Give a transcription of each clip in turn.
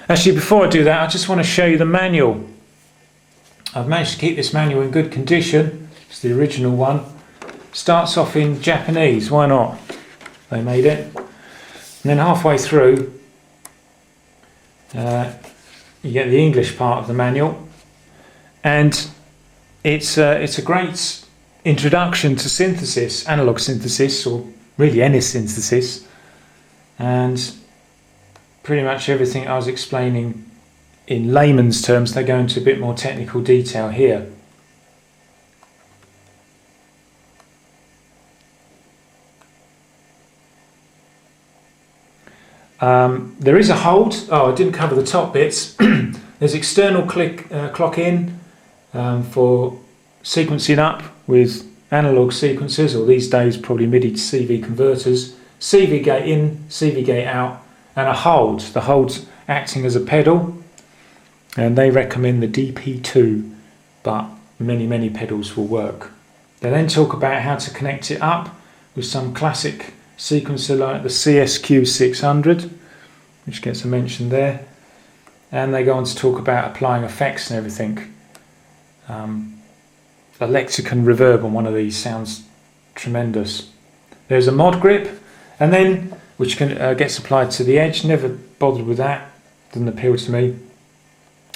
Actually, before I do that, I just want to show you the manual. I've managed to keep this manual in good condition. It's the original one. Starts off in Japanese, why not? They made it. And then halfway through, you get the English part of the manual. And it's a great introduction to synthesis, analog synthesis, or really any synthesis. And pretty much everything I was explaining in layman's terms, they go into a bit more technical detail here. There is a hold. Oh, I didn't cover the top bits. There's external clock in for sequencing up with analog sequencers, or these days probably MIDI to CV converters. CV gate in, CV gate out, and a hold. The hold's acting as a pedal, and they recommend the DP2, but many pedals will work. They then talk about how to connect it up with some classic sequencer like the CSQ600, which gets a mention there, and they go on to talk about applying effects and everything. The Lexicon reverb on one of these sounds tremendous. There's a mod grip, and then which gets applied to the edge. Never bothered with that, doesn't appeal to me.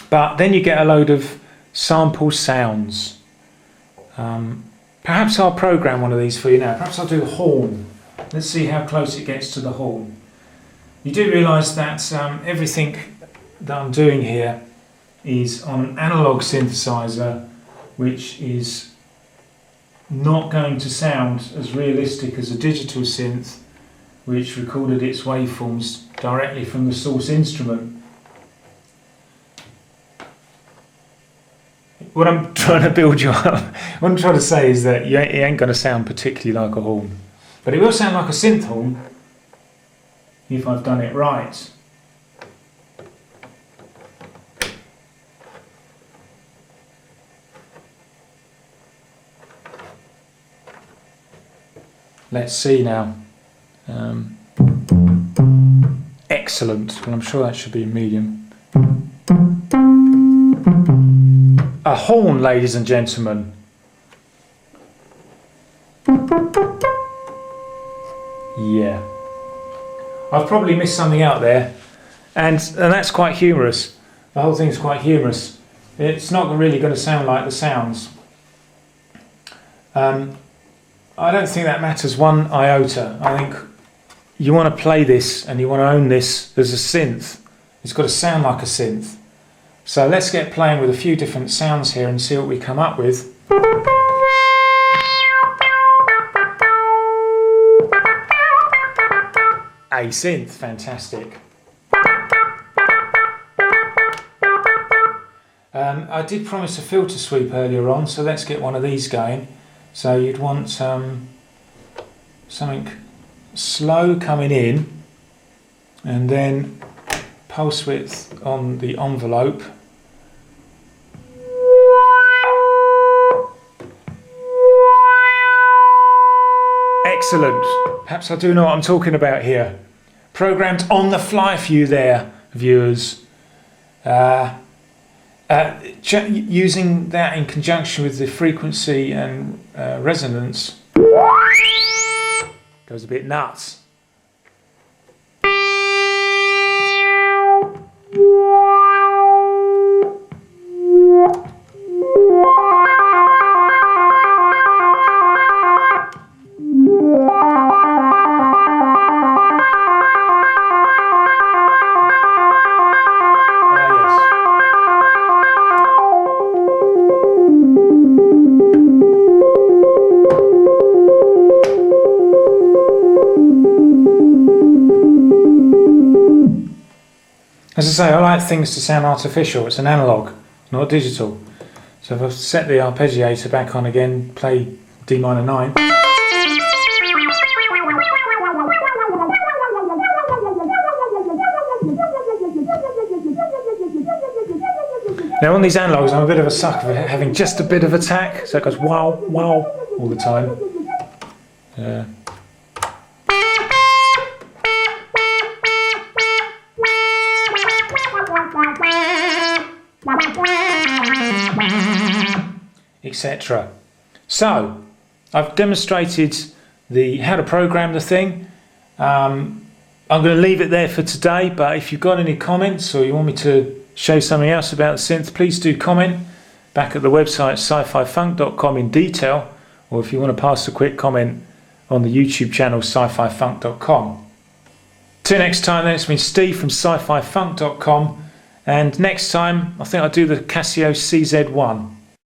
But then you get a load of sample sounds. Perhaps I'll program one of these for you now. Perhaps I'll do a horn. Let's see how close it gets to the horn. You do realise that everything that I'm doing here is on an analog synthesizer, which is not going to sound as realistic as a digital synth, which recorded its waveforms directly from the source instrument. What I'm trying to build you up, what I'm trying to say is that it ain't going to sound particularly like a horn. But it will sound like a synth horn if I've done it right. Let's see now. Excellent. Well, I'm sure that should be a medium. A horn, ladies and gentlemen. Yeah. I've probably missed something out there, and that's quite humorous. The whole thing's quite humorous. It's not really going to sound like the sounds. I don't think that matters one iota. I think you want to play this and you want to own this as a synth. It's got to sound like a synth. So let's get playing with a few different sounds here and see what we come up with. A synth, fantastic. I did promise a filter sweep earlier on, so let's get one of these going. So you'd want something slow coming in, and then pulse width on the envelope. Excellent. Perhaps I do know what I'm talking about here. Programmed on the fly for you there, viewers. Using that in conjunction with the frequency and resonance goes a bit nuts. As I say, I like things to sound artificial. It's an analog, not digital. So if I set the arpeggiator back on again, play D minor 9. Now on these analogs, I'm a bit of a sucker for having just a bit of attack, so it goes wow, wow all the time. etc. So I've demonstrated how to program the thing. I'm going to leave it there for today, but if you've got any comments or you want me to show something else about the synth, please do comment back at the website sci-fi-funk.com in detail, or if you want to pass a quick comment on the YouTube channel sci-fi-funk.com. Till next time then, it's been Steve from sci-fi-funk.com, and next time I think I'll do the CASIO CZ1.